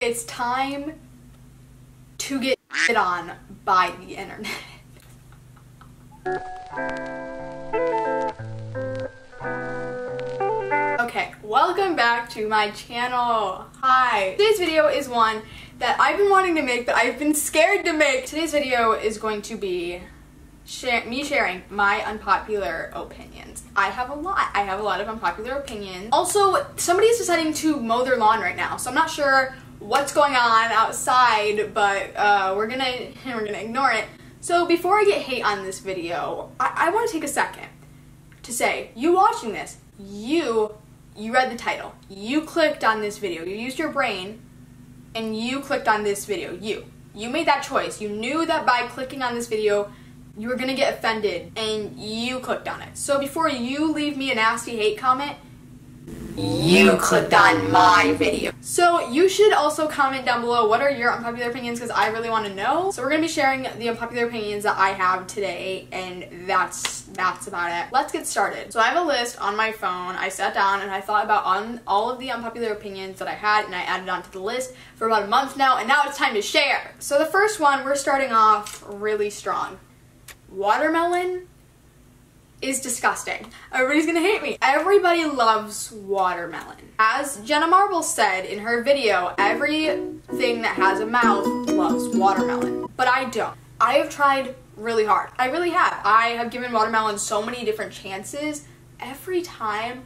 It's time to get shit on by the internet. Okay, welcome back to my channel. Hi. Today's video is one that I've been wanting to make, but I've been scared to make. Today's video is going to be me sharing my unpopular opinions. I have a lot of unpopular opinions. Also, somebody's deciding to mow their lawn right now, so I'm not sure what's going on outside, but we're gonna ignore it. So before I get hate on this video, I want to take a second to say, you watching this, you read the title, you clicked on this video, you used your brain, and you clicked on this video. You made that choice. You knew that by clicking on this video, you were gonna get offended, and you clicked on it. So before you leave me a nasty hate comment, you clicked on my video. So you should also comment down below what are your unpopular opinions, because I really want to know. So we're gonna be sharing the unpopular opinions that I have today, and that's about it. Let's get started. So I have a list on my phone. I sat down and I thought about all of the unpopular opinions that I had, and I added onto the list for about a month now, and now it's time to share. So the first one, we're starting off really strong. Watermelon is disgusting. Everybody's gonna hate me. Everybody loves watermelon. As Jenna Marbles said in her video, everything that has a mouth loves watermelon. But I don't. I have tried really hard. I really have. I have given watermelon so many different chances. Every time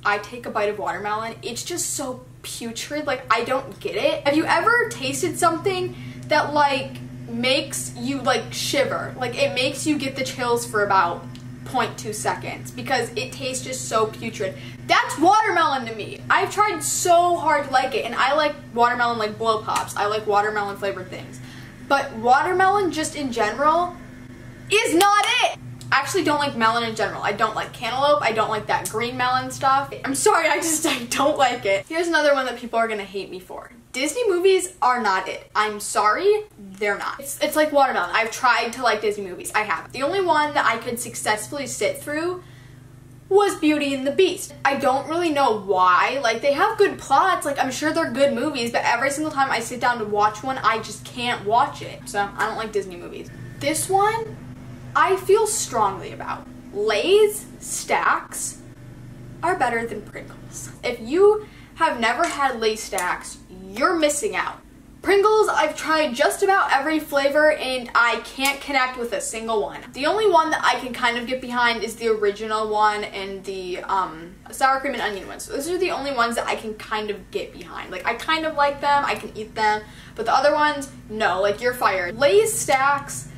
I take a bite of watermelon, it's just so putrid. Like, I don't get it. Have you ever tasted something that like makes you like shiver? Like, it makes you get the chills for about 0.2 seconds because it tastes just so putrid. That's watermelon to me. I've tried so hard to like it, and I like watermelon like blow pops. I like watermelon flavored things. But watermelon just in general is not it. I actually don't like melon in general. I don't like cantaloupe. I don't like that green melon stuff. I'm sorry, I don't like it. Here's another one that people are gonna hate me for. Disney movies are not it. I'm sorry, they're not. It's like watermelon. I've tried to like Disney movies. I haven't. The only one that I could successfully sit through was Beauty and the Beast. I don't really know why. Like, they have good plots. Like, I'm sure they're good movies, but every single time I sit down to watch one, I just can't watch it. So I don't like Disney movies. This one, I feel strongly about. Lay's Stax are better than Pringles. If you have never had Lay's Stax, you're missing out. Pringles, I've tried just about every flavor and I can't connect with a single one. The only one that I can kind of get behind is the original one and the sour cream and onion ones. So those are the only ones that I can kind of get behind. Like, I kind of like them, I can eat them, but the other ones, no, like, you're fired. Lay's Stax,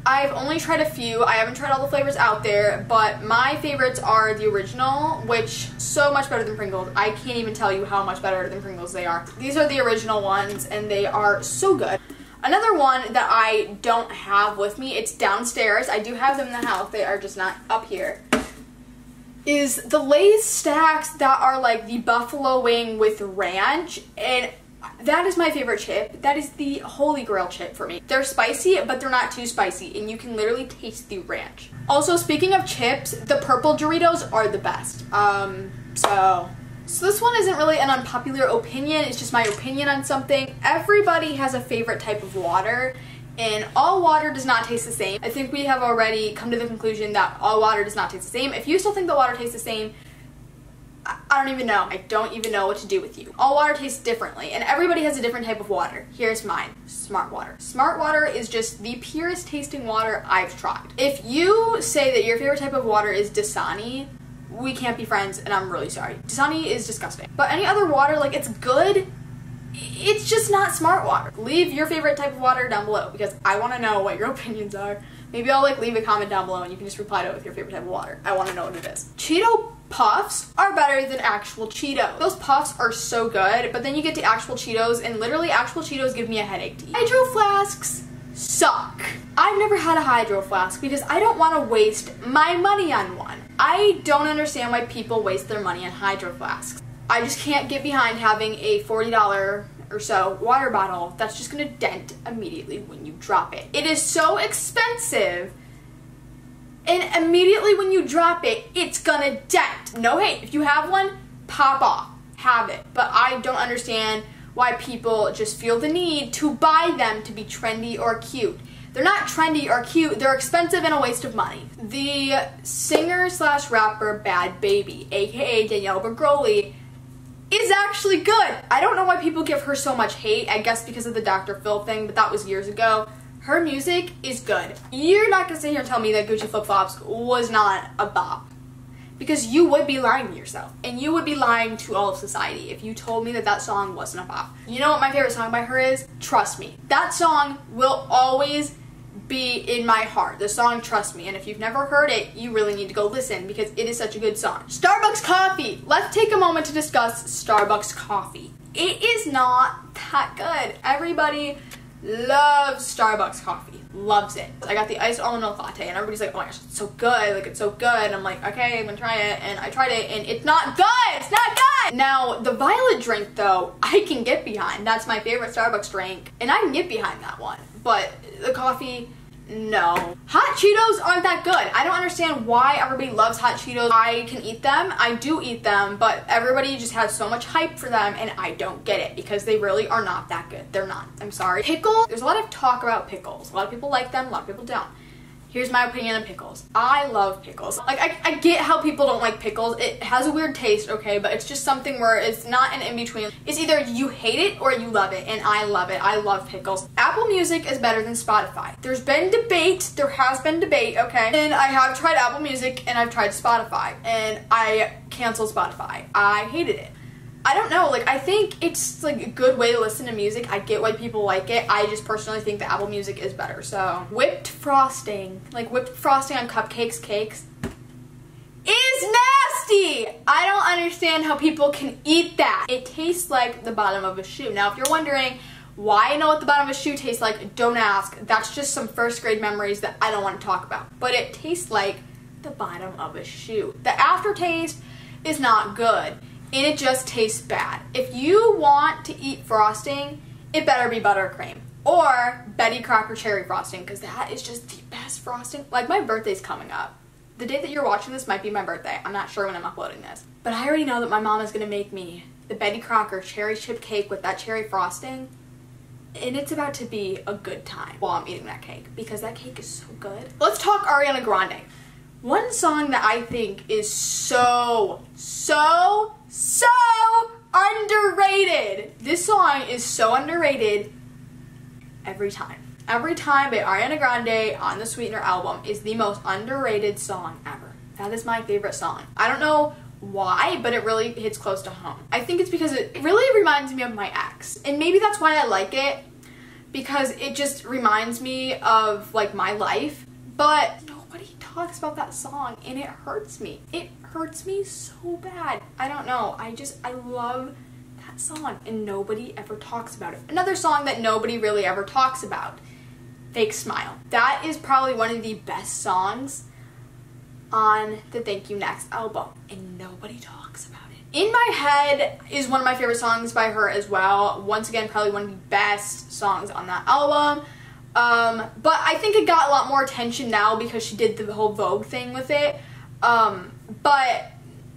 I've only tried a few. I haven't tried all the flavors out there, but my favorites are the original, which so much better than Pringles. I can't even tell you how much better than Pringles they are. These are the original ones, and they are so good. Another one that I don't have with me, it's downstairs. I do have them in the house. They are just not up here. Is the Lay's Stax that are like the buffalo wing with ranch, and that is my favorite chip. That is the holy grail chip for me. They're spicy, but they're not too spicy, and you can literally taste the ranch. Also, speaking of chips, the purple Doritos are the best. So this one isn't really an unpopular opinion, it's just my opinion on something. Everybody has a favorite type of water, and all water does not taste the same. I think we have already come to the conclusion that all water does not taste the same. If you still think that water tastes the same, I don't even know. I don't even know what to do with you. All water tastes differently, and everybody has a different type of water. Here's mine. Smart water. Smart water is just the purest tasting water I've tried. If you say that your favorite type of water is Dasani, we can't be friends, and I'm really sorry. Dasani is disgusting. But any other water, like, it's good, it's just not smart water. Leave your favorite type of water down below, because I want to know what your opinions are. Maybe I'll like leave a comment down below and you can just reply to it with your favorite type of water. I want to know what it is. Cheeto Puffs are better than actual Cheetos. Those puffs are so good, but then you get to actual Cheetos and literally actual Cheetos give me a headache to eat. Hydro Flasks suck. I've never had a Hydro Flask because I don't want to waste my money on one. I don't understand why people waste their money on Hydro Flasks. I just can't get behind having a $40 or so water bottle that's just gonna dent immediately when you drop it. It is so expensive, and immediately when you drop it, it's gonna dent. No hate, if you have one, pop off, have it. But I don't understand why people just feel the need to buy them to be trendy or cute. They're not trendy or cute, they're expensive and a waste of money. The singer/rapper Bad Baby, aka Danielle Bergoli, is actually good. I don't know why people give her so much hate, I guess because of the Dr. Phil thing, but that was years ago. Her music is good. You're not gonna sit here and tell me that Gucci Flip Flops was not a bop. Because you would be lying to yourself. And you would be lying to all of society if you told me that that song wasn't a bop. You know what my favorite song by her is? Trust Me. That song will always be in my heart. The song Trust Me. And if you've never heard it, you really need to go listen because it is such a good song. Starbucks coffee. Let's take a moment to discuss Starbucks coffee. It is not that good. Everybody loves Starbucks coffee. Loves it. I got the iced almond milk latte and everybody's like, oh my gosh, it's so good. Like, it's so good. And I'm like, okay, I'm gonna try it. And I tried it and it's not good. It's not good. Now, the violet drink though, I can get behind. That's my favorite Starbucks drink. And I can get behind that one. But the coffee, no. Hot Cheetos aren't that good. I don't understand why everybody loves Hot Cheetos. I can eat them. I do eat them, but everybody just has so much hype for them and I don't get it because they really are not that good. They're not. I'm sorry. Pickle, there's a lot of talk about pickles. A lot of people like them, a lot of people don't. Here's my opinion on pickles. I love pickles. Like, I get how people don't like pickles. It has a weird taste, okay, but it's just something where it's not an in-between. It's either you hate it or you love it, and I love it. I love pickles. Apple Music is better than Spotify. There's been debate. There has been debate, okay? And I have tried Apple Music, and I've tried Spotify, and I canceled Spotify. I hated it. I don't know, like, I think it's, like, a good way to listen to music. I get why people like it. I just personally think that Apple Music is better, so. Whipped frosting, like whipped frosting on cupcakes, cakes, is nasty! I don't understand how people can eat that. It tastes like the bottom of a shoe. Now, if you're wondering why I know what the bottom of a shoe tastes like, don't ask. That's just some first grade memories that I don't want to talk about. But it tastes like the bottom of a shoe. The aftertaste is not good. And it just tastes bad. If you want to eat frosting, it better be buttercream. Or Betty Crocker cherry frosting, because that is just the best frosting. Like, my birthday's coming up. The day that you're watching this might be my birthday. I'm not sure when I'm uploading this. But I already know that my mom is going to make me the Betty Crocker cherry chip cake with that cherry frosting. And it's about to be a good time while I'm eating that cake, because that cake is so good. Let's talk Ariana Grande. One song that I think is so underrated. This song is so underrated every time. Every Time by Ariana Grande on the Sweetener album is the most underrated song ever. That is my favorite song. I don't know why, but it really hits close to home. I think it's because it really reminds me of my ex. And maybe that's why I like it, because it just reminds me of, like, my life. But nobody talks about that song and it hurts me. It hurts me so bad. I don't know. I love that song and nobody ever talks about it. Another song that nobody really ever talks about, Fake Smile. That is probably one of the best songs on the Thank You Next album and nobody talks about it. In My Head is one of my favorite songs by her as well. Once again, probably one of the best songs on that album. But I think it got a lot more attention now because she did the whole Vogue thing with it. But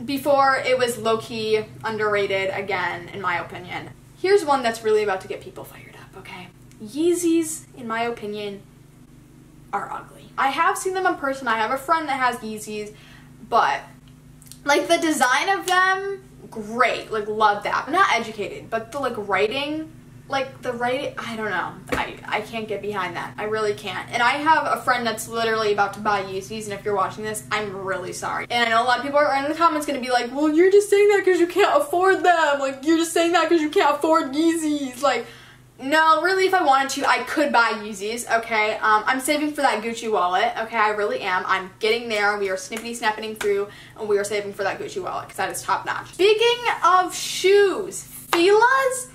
before, it was low-key underrated again, in my opinion. Here's one that's really about to get people fired up, okay? Yeezys, in my opinion, are ugly. I have seen them in person. I have a friend that has Yeezys, but, like, the design of them, great. Like, love that. I'm not educated, but the, like, writing, I don't know. I can't get behind that. I really can't. And I have a friend that's literally about to buy Yeezys, and if you're watching this, I'm really sorry. And I know a lot of people are in the comments gonna be like, well, you're just saying that because you can't afford them. Like, you're just saying that because you can't afford Yeezys. Like, no, really, if I wanted to, I could buy Yeezys, okay? I'm saving for that Gucci wallet, okay? I really am. I'm getting there. We are snippity-snapping through, and we are saving for that Gucci wallet, because that is top-notch. Speaking of shoes, Fila's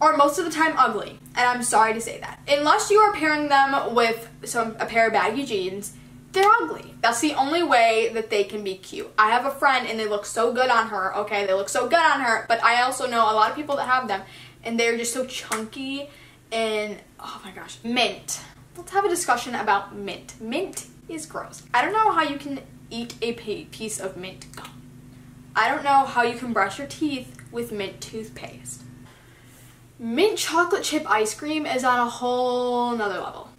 are most of the time ugly, and I'm sorry to say that. Unless you are pairing them with a pair of baggy jeans, they're ugly. That's the only way that they can be cute. I have a friend, and they look so good on her, okay? They look so good on her, but I also know a lot of people that have them, and they're just so chunky, and oh my gosh. Mint. Let's have a discussion about mint. Mint is gross. I don't know how you can eat a piece of mint gum. I don't know how you can brush your teeth with mint toothpaste. Mint chocolate chip ice cream is on a whole nother level.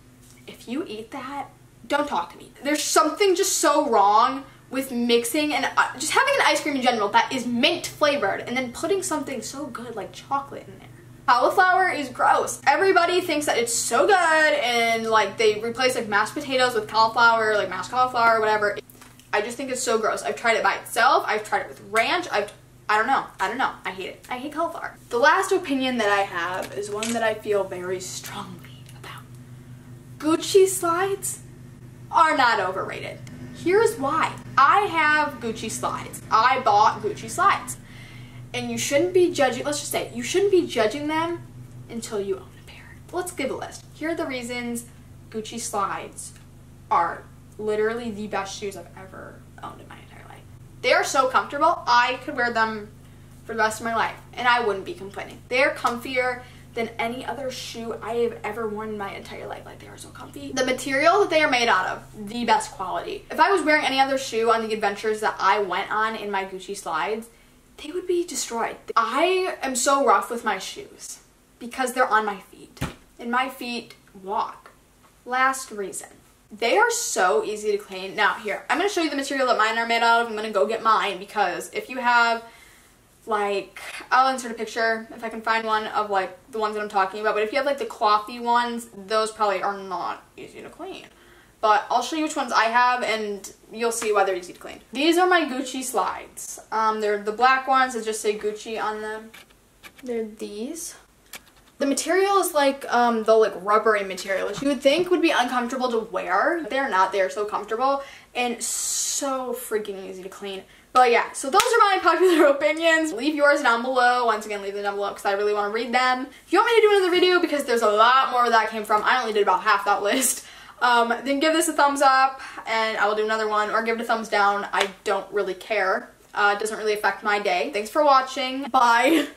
If you eat that, don't talk to me. There's something just so wrong with mixing and just having an ice cream in general that is mint flavored and then putting something so good like chocolate in there. Cauliflower is gross. Everybody thinks that it's so good and like they replace like mashed potatoes with cauliflower, like mashed cauliflower or whatever. I just think it's so gross. I've tried it by itself. I've tried it with ranch. I don't know. I hate it. I hate cauliflower. The last opinion that I have is one that I feel very strongly about. Gucci slides are not overrated. Here's why. I have Gucci slides. I bought Gucci slides. And you shouldn't be judging, let's just say, you shouldn't be judging them until you own a pair. Let's give a list. Here are the reasons Gucci slides are literally the best shoes I've ever owned in my entire life. They are so comfortable, I could wear them for the rest of my life and I wouldn't be complaining. They're comfier than any other shoe I have ever worn in my entire life. Like, they are so comfy. The material that they are made out of, the best quality. If I was wearing any other shoe on the adventures that I went on in my Gucci slides, they would be destroyed. I am so rough with my shoes because they're on my feet and my feet walk. Last reason. They are so easy to clean. Now here, I'm going to show you the material that mine are made out of. I'm going to go get mine because if you have like, I'll insert a picture if I can find one of like the ones that I'm talking about, but if you have like the clothy ones, those probably are not easy to clean. But I'll show you which ones I have and you'll see why they're easy to clean. These are my Gucci slides. They're the black ones that just say Gucci on them. They're these. The material is like the like rubbery material, which you would think would be uncomfortable to wear. They're not. They're so comfortable and so freaking easy to clean. But yeah, so those are my popular opinions. Leave yours down below. Once again, leave them down below because I really want to read them. If you want me to do another video, because there's a lot more where that came from, I only did about half that list. Then give this a thumbs up and I will do another one, or give it a thumbs down. I don't really care. It doesn't really affect my day. Thanks for watching. Bye.